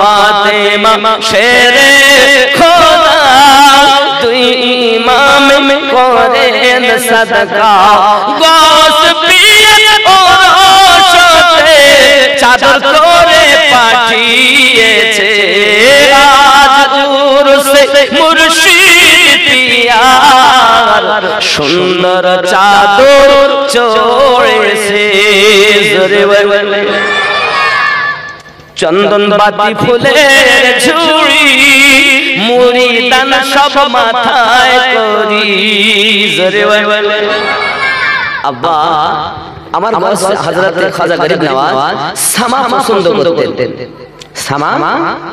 ফাতেমা শেরে খোদা দুই ইমাম করেন সাদকা গোস পিয়ে ওরশতে চাদর করে পাঠিয়েছে আজ উরসে মুর্শিদ পিয়ার সুন্দর চাদর চড়েছে জোরে বলে চন্দন বাতি ফুলের ঝুড়ি মুরিদান সব মাথায় করি জোরে বলে আব্বা আমার হযরত খাজা গরিব নওয়াজ সামা পছন্দ করতেন সামা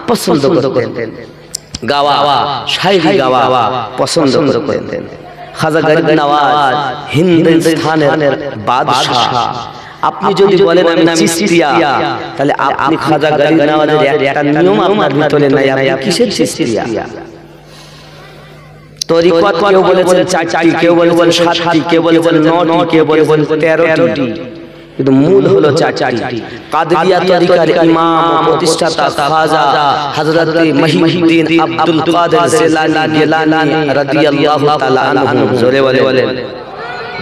পছন্দ করতেন গাওয়া শায়রি গাওয়া পছন্দ করতেন খাজা গরিব নওয়াজ হিন্দুস্তানের বাদশা আপনি যদি বলেন আমি চিশতিয়া তাহলে আপনি খাজা গরিব নওয়াজের একটা নিয়ম আপনার ভিতরে নাই আপনি কিসের চিশতিয়া তরিকত কেউ বলেছেন 4টি কেউ বলেছেন 7টি কেউ বলেছেন 9টি কেউ বলেছেন 13টি কিন্তু মূল হলো 4টি কাদরিয়া তরিকার ইমাম প্রতিষ্ঠাতা খাজা হযরত মহিউদ্দিন আব্দুল কাদের জিলানী রাদিয়াল্লাহু তাআলা আনহু জোরে বলে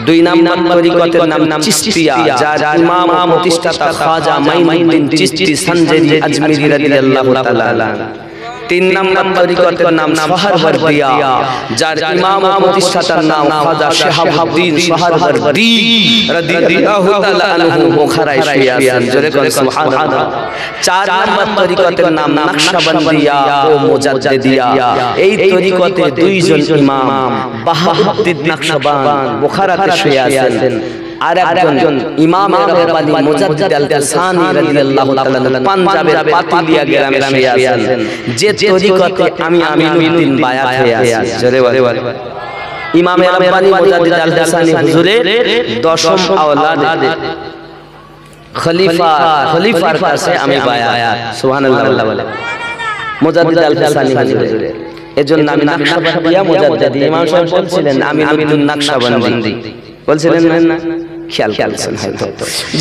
দুই নাম্বার তরিকতের নাম চিশতিয়া যার ইমাম প্রতিষ্ঠাতা খাজা মাইনুদ্দিন চিশতি সঞ্জরি আজমিরি রাদিয়াল্লাহু তাআলা তিন নাম্বার তরিকতের নাম সোহরাওয়ার্দিয়া যার ইমাম প্রতিষ্ঠাতার নাম খাজা শাহাবুদ্দিন সোহরাওয়ার্দী রাদিয়াল্লাহু তাআলা আনহু বুখারায় শুয়ে আছেন জোরে করে সুবহানাল্লাহ চার নাম্বার তরিকতের নাম নকশবন্দিয়া ও মুজাদ্দিদিয়া এই তরিকতে দুইজন ইমাম বাহাউদ্দিন নকশবন্দ বুখারাতে শুয়ে আছেন আর একজন ইমাম রব্বানী মুজাদ্দিদ আল-কাসানি রাদিয়াল্লাহু তাআলা পাঞ্জাবের পাতিলিয়া গ্রামে শুয়ে আছেন যে তরিকতে আমি আমিনুদ্দিন বায়াত হয়ে আছি জোরে বলে ইমাম রব্বানী মুজাদ্দিদ আল-কাসানি হুজুরের দশম আওলাদ খলিফার কাছে আমি বায়াত সুবহানাল্লাহ বলে মুজাদ্দিদ আল-কাসানি হুজুরের এজন্য আমি নকশবন্দিয়া মুজাদ্দিদি ইমাম সাহেব বলছিলেন আমিনুদ্দিন নকশবন্দি বলছিলেন না খেয়াল করছেন হয়তো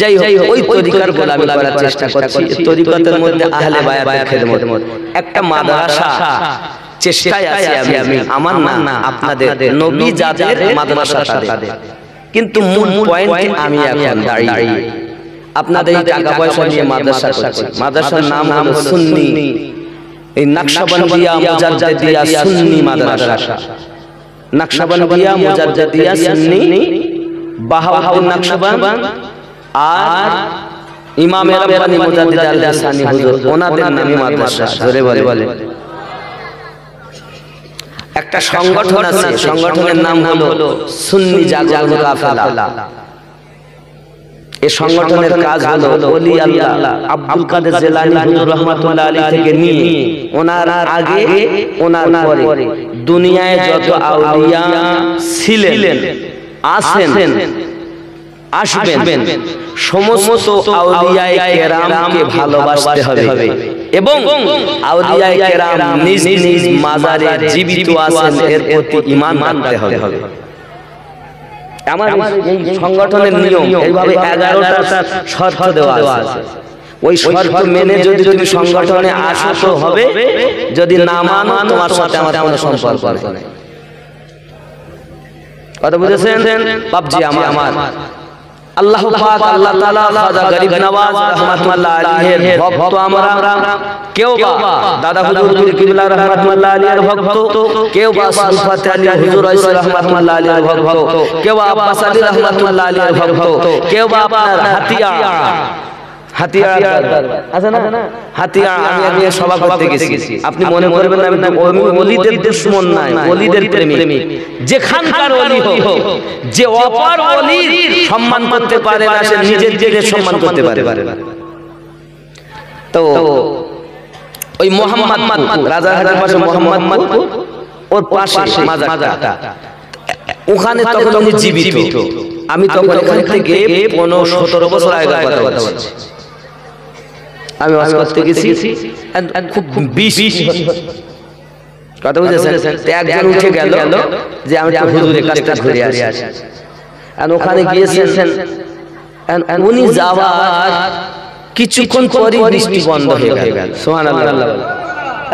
যাই হোক ওই তরিকার গোলামি করার চেষ্টা করছি তরিকতের মধ্যে আহলে বায়াতের খিদমত একটা মাদ্রাসা চেষ্টায় আছি আমি আমার না আপনাদের নবী যাদের মাদ্রাসা তাদের কিন্তু মূল পয়েন্টে আমি এখন দাঁড়িয়ে আপনাদের টাকা পয়সা নিয়ে মাদ্রাসা করছি মাদ্রাসার নাম হলো সুন্নি এই নকশবন্দিয়া মুজাদ্দিদিয়া সুন্নি মাদ্রাসা নকশবন্দিয়া মুজাদ্দিদিয়া সুন্নি বাহাউদ্দিন নকশবন্দ আর ইমাম রব্বানী মুজাদ্দিদ আল-কাসানি হুজুর ওনাদের নামে মাদ্রাসা জোরে বলে একটা সংগঠন আছে সংগঠনের নাম হলো সুন্নি জাগরণ কাফেলা এই সংগঠনের কাজ হলো ওলি আল্লাহ আব্দুল কাদের জিলানী হুজুর রাহমাতুল্লাহ আলাইহি থেকে নিয়ে ওনার আগে ওনার পরে দুনিয়ায় যত আউলিয়া ছিলেন আছেন আসবেন সমস্ত আউলিয়ায়ে কেরামকে ভালোবাসতে হবে এবং আউলিয়ায়ে কেরাম নিজ নিজ মাজারে জীবিত আছেন এর প্রতি ঈমান আনতে হবে আমার এই সংগঠনের নিয়ম এইভাবে 11টা শর্ত দেওয়া আছে ওই শর্ত মেনে যদি তুমি সংগঠনে আসো তো হবে যদি না মানো তোমার সাথে আমার কোনো সম্পর্ক নেই কথা বুঝেছেন বাপজি আমার আল্লাহ পাক আল্লাহ তাআলা খাজা গরিব নওয়াজ রাহমাতুল্লাহ আলাইহির ভক্ত আমরা কেউ বা দাদা হুজুর পীর কিবলা রাহমাতুল্লাহ আলাইহির ভক্ত কেউ বা সুলফাত আলী হুজুর রাহমাতুল্লাহ আলাইহির ভক্ত কেউ বা আব্বাস আলী রাহমাতুল্লাহ আলাইহির ভক্ত কেউ বা আপনার হাতিয়া আছে না হাতিয়া আমি সভা করতে গেছি আপনি মনে করবেন না আমি ওলিদের দুশমন নাই ওলিদের প্রেমিক যেখানকার ওলি হোক যে অপর ওলির সম্মান করতে পারে না সে নিজের সম্মান করতে পারে না তো ওই মোহাম্মদ রাজারহাটের পাশে মোহাম্মদ ওর পাশে মাজারটা ওখানে তখন উনি জীবিত আমি তখন এখান থেকে 15-17 বছর আগে কথা বলছি আমি ওয়াজ করতে গেছি খুব বেশি কথা বুঝেছেন একজন উঠে গেল যে আমি হুজুরের কাছটা ঘুরে আসি আর ওখানে গিয়েছেন উনি যাওয়ার কিছুক্ষণ পরই বৃষ্টি বন্ধ হয়ে গেল। সুবহানাল্লাহ।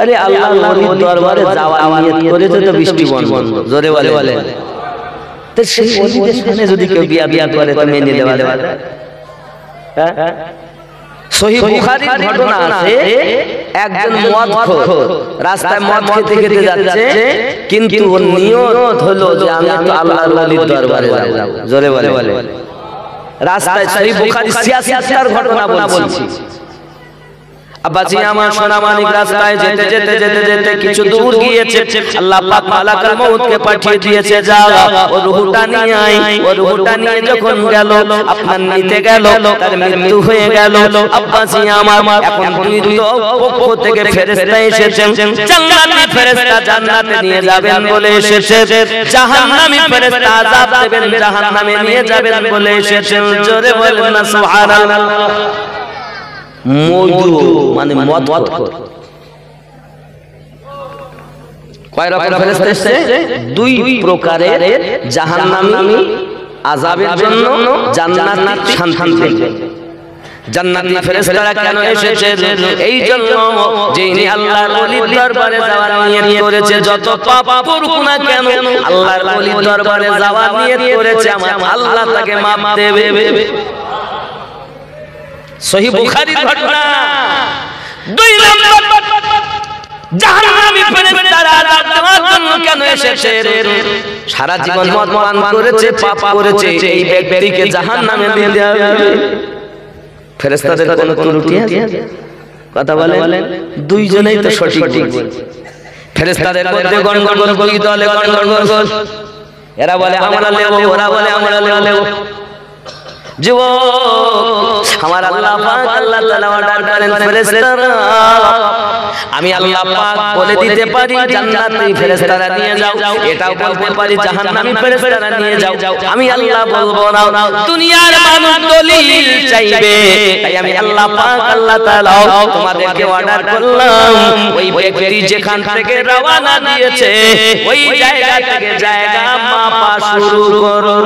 আরে আল্লাহর ওলির দরবারে যাওয়া নিয়ত করেছে তো বৃষ্টি বন্ধ। জোরে বলে। তো সেই ওলিদের সামনে যদি কেউ বিয়া করে তো মেনে নেওয়া যায়? হ্যাঁ, সহিহ বুখারীর ঘটনা আছে, একজন মদখোর রাস্তায় মদ খেতে খেতে যাচ্ছে, কিন্তু ওর নিয়ত হলো যে আমি তো আল্লাহর ওলির দরবারে যাব। জোরে বলে। রাস্তায় সহিহ বুখারী 86টার ঘটনা বলছি। আব্বাজি আমার সোনা মানিক রাস্তায় যেতে যেতে যেতে যেতে কিছু দূর গিয়েছে, আল্লাহ পাক মালাকুল মউতকে পাঠিয়ে দিয়েছে, যাও ও রূহটা নিয়ে আয়। ও রূহটা নিয়ে যখন গেল, আপনার নিতে গেল, তার মৃত্যু হয়ে গেল। আব্বাজি আমার এখন দুই পক্ষ থেকে ফেরেশতা এসেছেন, জান্নাতি ফেরেশতা জান্নাতে নিয়ে যাবেন বলে এসেছে, জাহান্নামী ফেরেশতা আযাব দেবেন, জাহান্নামে নিয়ে যাবেন বলে এসেছেন। জোরে বলেন না সুবহানাল্লাহ। মধু মানে মদখোর কয় রকম ফেরেশতা এসেছে? দুই প্রকারের, জাহান্নামী আযাবের জন্য, জান্নাতি শান্তি দেবে। জান্নাতি ফেরেশতারা কেন এসেছে? এই জন্য যে ইনি আল্লাহর ওলির দরবারে যাওয়ার নিয়ত করেছে, যত পাপ করুক না কেন আল্লাহর ওলির দরবারে যাওয়ার নিয়ত করেছে, আমার আল্লাহ তাকে মাফ দেবে। সহিহ বুখারীর ঘটনা। দুই নম্বর, জাহান্নামী ফেরেশতারা আযাব দেওয়ার জন্য কেন এসেছে? সারা জীবন মদ পান করেছে, পাপ করেছে, এই ব্যক্তিকে জাহান্নামে দিয়ে দেওয়া হবে। ফেরেশতাদের কোনো ত্রুটি আছে? কথা বলেন। দুইজনেই তো সঠিক বলছে। ফেরেশতাদের মধ্যে গন্ডগোল, দুই দলে গন্ডগোল। এরা বলে আমরা নেব, ওরা বলে আমরা নেব। যুবক, আমার আল্লাহ পাক আল্লাহ তাআলা অর্ডার করেন, ফেরেশতারা আমি আল্লাহ পাক বলে দিতে পারি জান্নাতি ফেরেশতারা নিয়ে যাও, এটাও বলতে পারি জাহান্নামী ফেরেশতারা নিয়ে যাও। আমি আল্লাহ বলবো না, দুনিয়ার মানুষ দলিল চাইবে, তাই আমি আল্লাহ পাক আল্লাহ তাআলা তোমাদেরকে অর্ডার করলাম, ওই ব্যক্তি যেখান থেকে রওনা দিয়েছে ওই জায়গা থেকে জায়গা মাপা শুরু করো।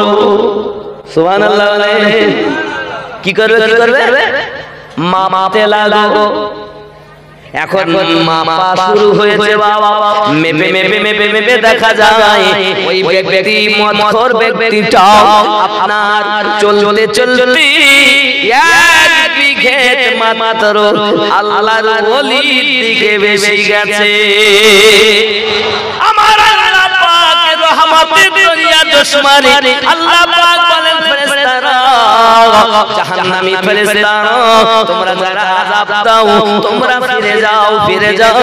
সুবহানাল্লাহ। কি করবে? মাপতে লাগো। এখন মাপা শুরু হয়েছে বাবা। মেপে দেখা যায় ওই ব্যক্তি মদখোর ব্যক্তিটা আপনার চলতে চলতে এক বিঘেত মাত্র আল্লাহর ওলির দিকে বেশি গেছে। আমার আল্লাহ পাকের রহমতের দরিয়া দুশমানি আল্লাহ পাক বলেন, ফেরেশতারা জাহান্নামী ফেরেশতারা তোমরা যারা আযাব দাও তোমরা ফিরে যাও।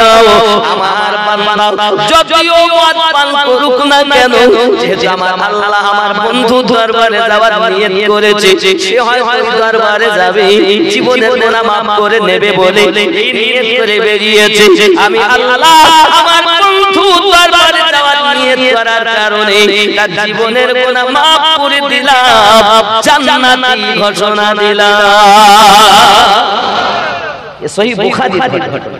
আমার বান্দা যদিও মদ পান করুক না কেন, যেহেতু আমার আল্লাহ আমার বন্ধু দরবারে যাওয়ার নিয়ত করেছে, সে হয়তো দরবারে যাবে, জীবনের গুনাহ মাফ করে নেবে বলে এই নিয়ত করে বেরিয়েছে। আমি আল্লাহ আমার বন্ধু দরবারে যাওয়ার নিয়ত করার কারণে তার জীবনের গুনাহ মাফ করে দিলাম, জান্নাতি ঘোষণা দিলাম। সহিহ বুখারীর ঘটনা।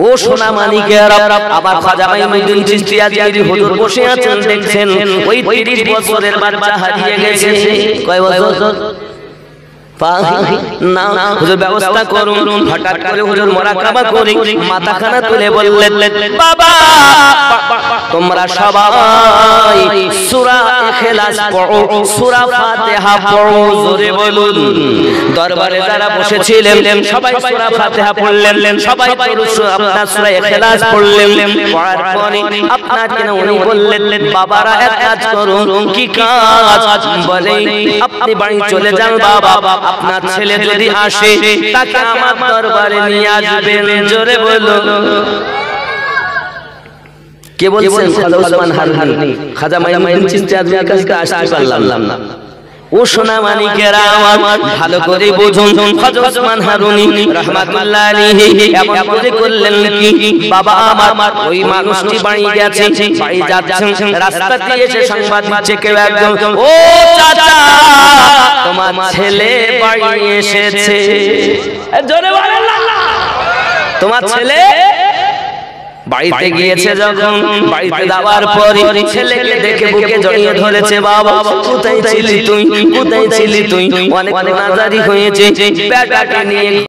ও সোনা মানিকেরা, আবার খাজা মাইনুদ্দিন চিশতি আজমিরি হুজুর বসে আছেন, দেখছেন ওই 30 বছরের বাচ্চা হারিয়ে গেছে। কয় বছর? না, হুজুর ব্যবস্থা করুন। হঠাৎ করে হুজুর মুরাকাবা করে মাথাখানা তুলে বললেন, বাবা তোমরা সবাই সূরা ইখলাস পড়ো, সূরা ফাতিহা পড়ো। জোরে বলুন। দরবারে যারা বসেছিলেন সবাই সূরা ফাতিহা পড়লেন, সবাই আপনার সূরা ইখলাস পড়লেন। পড়ার পরে আপনার কেন উনি বললেন, বাবারা এক কাজ করুন। কি কাজ? বলে আপনি বাড়ি চলে যান বাবা, আপনার ছেলে যদি আসে তাকে আমার দরবারে নিয়ে আসবেন। জোরে বলুন। কে বলছেন? খাজা ওসমান হারুনি। খাজা মাইনুদ্দিন চিশতি আজমিরির কাছে আসতে পারলাম না। ও সোনা মানিকেরা আমার ভালো করে বুঝুন, খাজা ওসমান হারুনি রাহমাতুল্লাহ আলাইহি এমন করে করলেন কি, বাবা আমার ওই মানুষটি বাড়ি গেছে, বাড়ি যাচ্ছেন, রাস্তা দিয়ে এসে সংবাদ দিচ্ছে কেউ একজন, ও চাচা তোমার ছেলে বাড়ি এসেছে। জোরে বলেন আল্লাহ। তোমার ছেলে বাড়িতে গিয়েছে যখন, বাড়িতে যাওয়ার পরে ছেলেকে দেখে বুকে জড়িয়ে ধরেছে, বাবা কোথায় ছিলি তুই, কোথায় ছিলি তুই, অনেক নাজারি হয়েছে, বেটাকে নিয়ে